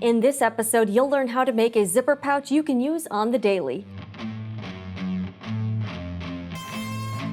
In this episode, you'll learn how to make a zipper pouch you can use on the daily.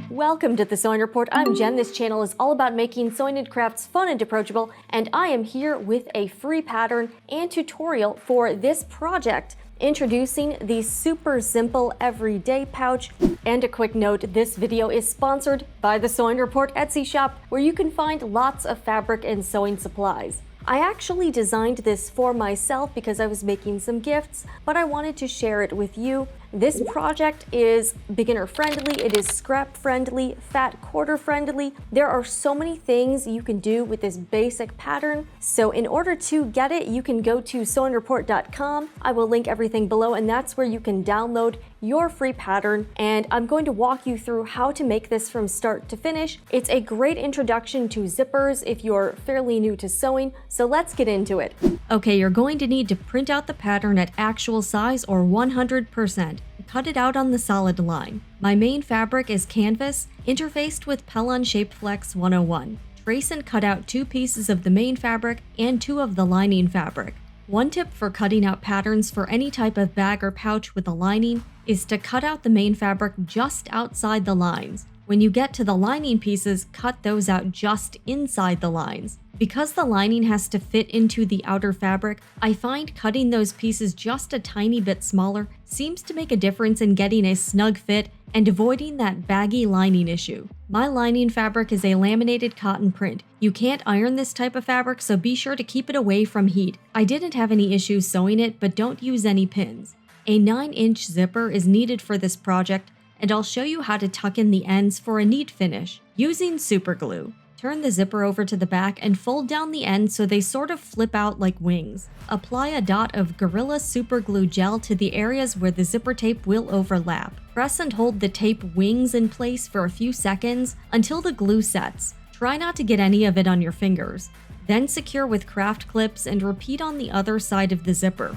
Welcome to the Sewing Report. I'm Jen. This channel is all about making sewing and crafts fun and approachable, and I am here with a free pattern and tutorial for this project. Introducing the super simple everyday pouch. And a quick note, this video is sponsored by the Sewing Report Etsy shop, where you can find lots of fabric and sewing supplies. I actually designed this for myself because I was making some gifts, but I wanted to share it with you. This project is beginner friendly, it is scrap friendly, fat quarter friendly. There are so many things you can do with this basic pattern. So in order to get it, you can go to sewingreport.com. I will link everything below, and that's where you can download your free pattern. And I'm going to walk you through how to make this from start to finish. It's a great introduction to zippers if you're fairly new to sewing. So let's get into it. Okay, you're going to need to print out the pattern at actual size or 100%. Cut it out on the solid line. My main fabric is canvas, interfaced with Pellon Shapeflex 101. Trace and cut out 2 pieces of the main fabric and 2 of the lining fabric. One tip for cutting out patterns for any type of bag or pouch with a lining is to cut out the main fabric just outside the lines. When you get to the lining pieces, cut those out just inside the lines. Because the lining has to fit into the outer fabric, I find cutting those pieces just a tiny bit smaller seems to make a difference in getting a snug fit and avoiding that baggy lining issue. My lining fabric is a laminated cotton print. You can't iron this type of fabric, so be sure to keep it away from heat. I didn't have any issues sewing it, but don't use any pins. A 9-inch zipper is needed for this project, and I'll show you how to tuck in the ends for a neat finish using super glue. Turn the zipper over to the back and fold down the ends so they sort of flip out like wings. Apply a dot of Gorilla Super Glue gel to the areas where the zipper tape will overlap. Press and hold the tape wings in place for a few seconds until the glue sets. Try not to get any of it on your fingers. Then secure with craft clips and repeat on the other side of the zipper.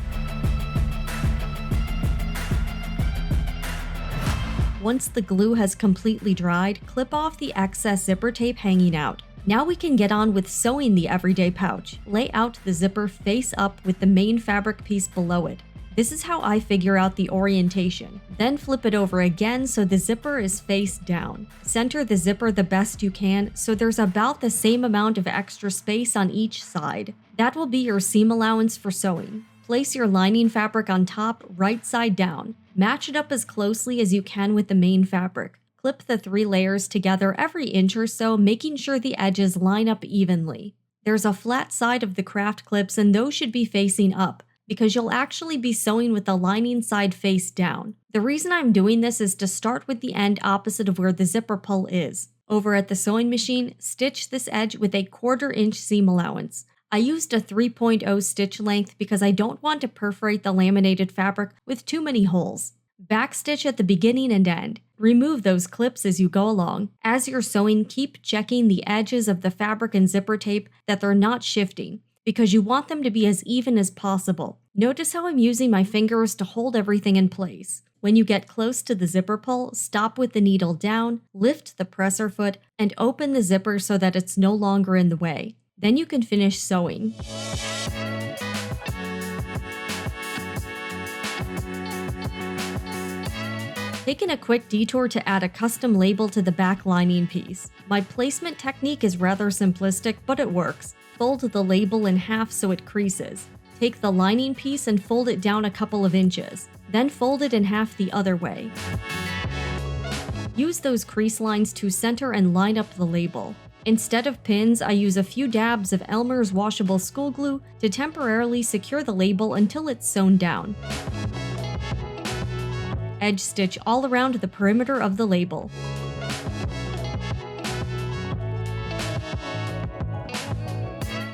Once the glue has completely dried, clip off the excess zipper tape hanging out. Now we can get on with sewing the everyday pouch. Lay out the zipper face up with the main fabric piece below it. This is how I figure out the orientation. Then flip it over again so the zipper is face down. Center the zipper the best you can so there's about the same amount of extra space on each side. That will be your seam allowance for sewing. Place your lining fabric on top, right side down. Match it up as closely as you can with the main fabric. Clip the 3 layers together every inch or so, making sure the edges line up evenly. There's a flat side of the craft clips, and those should be facing up, because you'll actually be sewing with the lining side face down. The reason I'm doing this is to start with the end opposite of where the zipper pull is. Over at the sewing machine, stitch this edge with a 1/4 inch seam allowance. I used a 3.0 stitch length because I don't want to perforate the laminated fabric with too many holes. Backstitch at the beginning and end. Remove those clips as you go along. As you're sewing, keep checking the edges of the fabric and zipper tape that they're not shifting, because you want them to be as even as possible. Notice how I'm using my fingers to hold everything in place. When you get close to the zipper pull, stop with the needle down, lift the presser foot, and open the zipper so that it's no longer in the way. Then you can finish sewing. Taking a quick detour to add a custom label to the back lining piece. My placement technique is rather simplistic, but it works. Fold the label in half so it creases. Take the lining piece and fold it down a couple of inches. Then fold it in half the other way. Use those crease lines to center and line up the label. Instead of pins, I use a few dabs of Elmer's washable school glue to temporarily secure the label until it's sewn down. Edge stitch all around the perimeter of the label.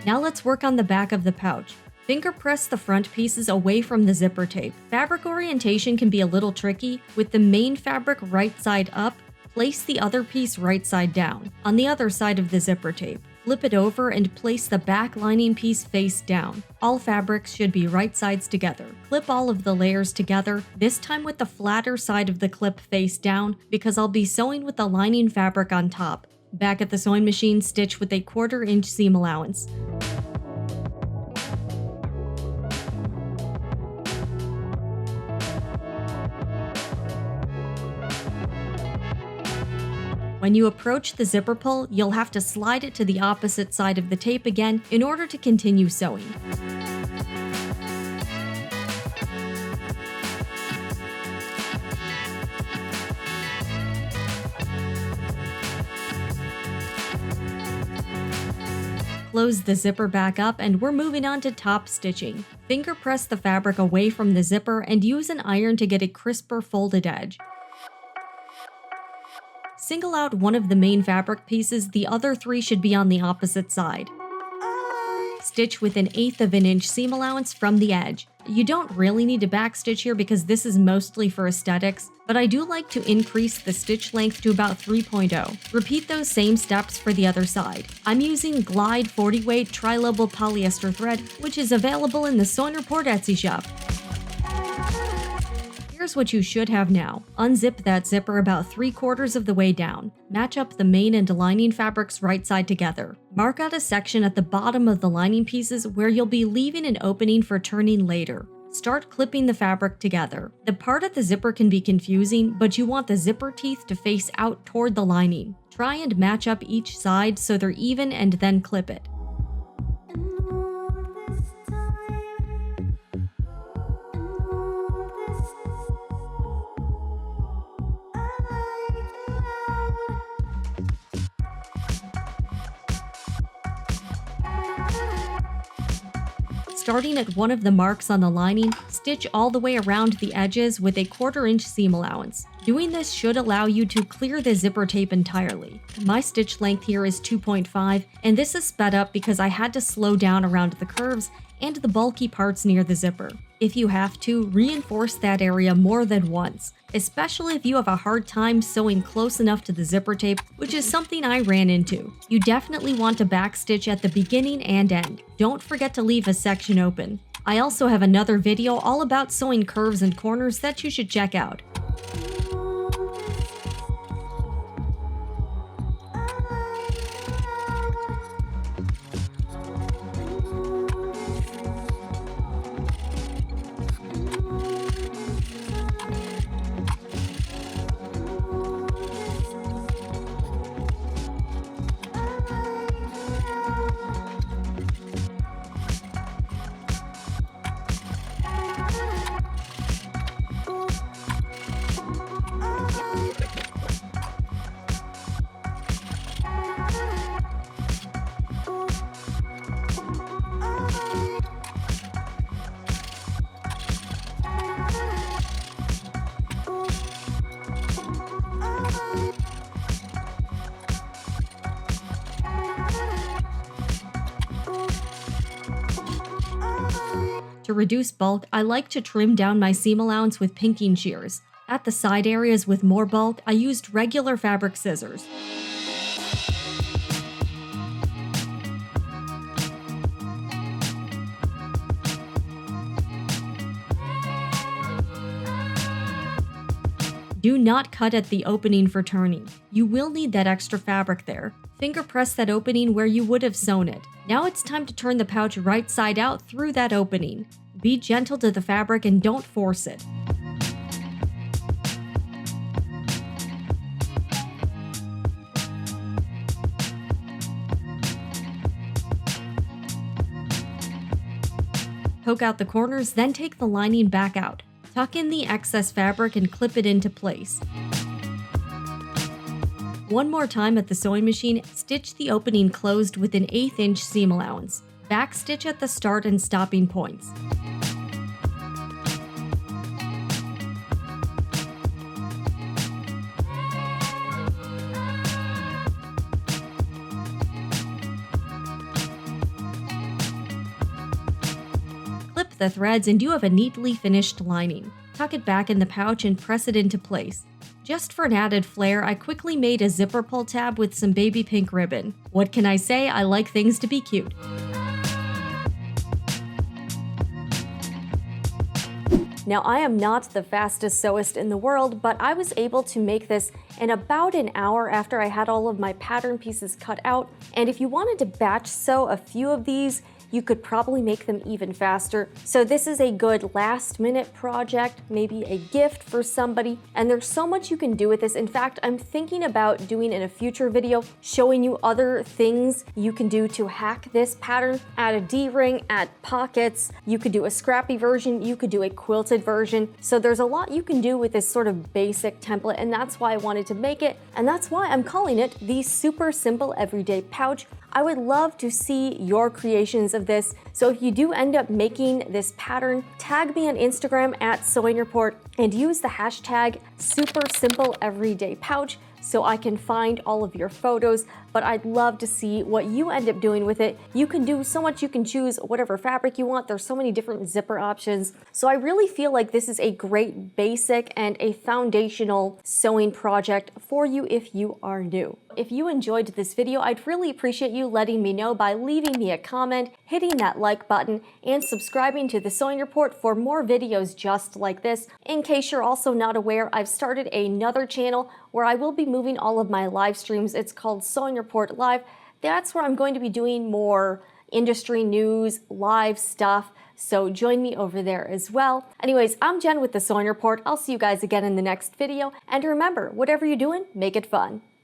Now let's work on the back of the pouch. Finger press the front pieces away from the zipper tape. Fabric orientation can be a little tricky. With the main fabric right side up, place the other piece right side down, on the other side of the zipper tape. Flip it over and place the back lining piece face down. All fabrics should be right sides together. Clip all of the layers together, this time with the flatter side of the clip face down, because I'll be sewing with the lining fabric on top. Back at the sewing machine, stitch with a 1/4 inch seam allowance. When you approach the zipper pull, you'll have to slide it to the opposite side of the tape again in order to continue sewing. Close the zipper back up and we're moving on to top stitching. Finger press the fabric away from the zipper and use an iron to get a crisper folded edge. Single out one of the main fabric pieces, the other three should be on the opposite side. Stitch with 1/8 of an inch seam allowance from the edge. You don't really need to backstitch here because this is mostly for aesthetics, but I do like to increase the stitch length to about 3.0. Repeat those same steps for the other side. I'm using Glide 40 weight tri-lobe polyester thread, which is available in the Sewing Report Etsy shop. Here's what you should have now. Unzip that zipper about 3/4 of the way down. Match up the main and lining fabrics right side together. Mark out a section at the bottom of the lining pieces where you'll be leaving an opening for turning later. Start clipping the fabric together. The part at the zipper can be confusing, but you want the zipper teeth to face out toward the lining. Try and match up each side so they're even and then clip it. Starting at one of the marks on the lining, stitch all the way around the edges with a 1/4 inch seam allowance. Doing this should allow you to clear the zipper tape entirely. My stitch length here is 2.5, and this is sped up because I had to slow down around the curves and the bulky parts near the zipper. If you have to, reinforce that area more than once, especially if you have a hard time sewing close enough to the zipper tape, which is something I ran into. You definitely want to backstitch at the beginning and end. Don't forget to leave a section open. I also have another video all about sewing curves and corners that you should check out. To reduce bulk, I like to trim down my seam allowance with pinking shears. At the side areas with more bulk, I used regular fabric scissors. Do not cut at the opening for turning. You will need that extra fabric there. Finger press that opening where you would have sewn it. Now it's time to turn the pouch right side out through that opening. Be gentle to the fabric and don't force it. Poke out the corners, then take the lining back out. Tuck in the excess fabric and clip it into place. One more time at the sewing machine, stitch the opening closed with an 1/8 inch seam allowance. Backstitch at the start and stopping points. Clip the threads and you have a neatly finished lining. Tuck it back in the pouch and press it into place. Just for an added flair, I quickly made a zipper pull tab with some baby pink ribbon. What can I say? I like things to be cute. Now, I am not the fastest sewist in the world, but I was able to make this in about an hour after I had all of my pattern pieces cut out. And if you wanted to batch sew a few of these, you could probably make them even faster. So this is a good last minute project, maybe a gift for somebody, and there's so much you can do with this. In fact, I'm thinking about doing in a future video, showing you other things you can do to hack this pattern. Add a D-ring, add pockets, you could do a scrappy version, you could do a quilted version. So there's a lot you can do with this sort of basic template, and that's why I wanted to make it, and that's why I'm calling it the Super Simple Everyday Pouch. I would love to see your creations of this. So if you do end up making this pattern, tag me on Instagram at Sewing Report and use the hashtag Super Simple Everyday Pouch so I can find all of your photos, but I'd love to see what you end up doing with it. You can do so much, you can choose whatever fabric you want. There's so many different zipper options. So I really feel like this is a great basic and a foundational sewing project for you if you are new. If you enjoyed this video, I'd really appreciate you letting me know by leaving me a comment, hitting that like button, and subscribing to the Sewing Report for more videos just like this. In case you're also not aware, I've started another channel where I will be moving all of my live streams. It's called Sewing Report Live. That's where I'm going to be doing more industry news, live stuff. So join me over there as well. Anyways, I'm Jen with the Sewing Report. I'll see you guys again in the next video. And remember, whatever you're doing, make it fun.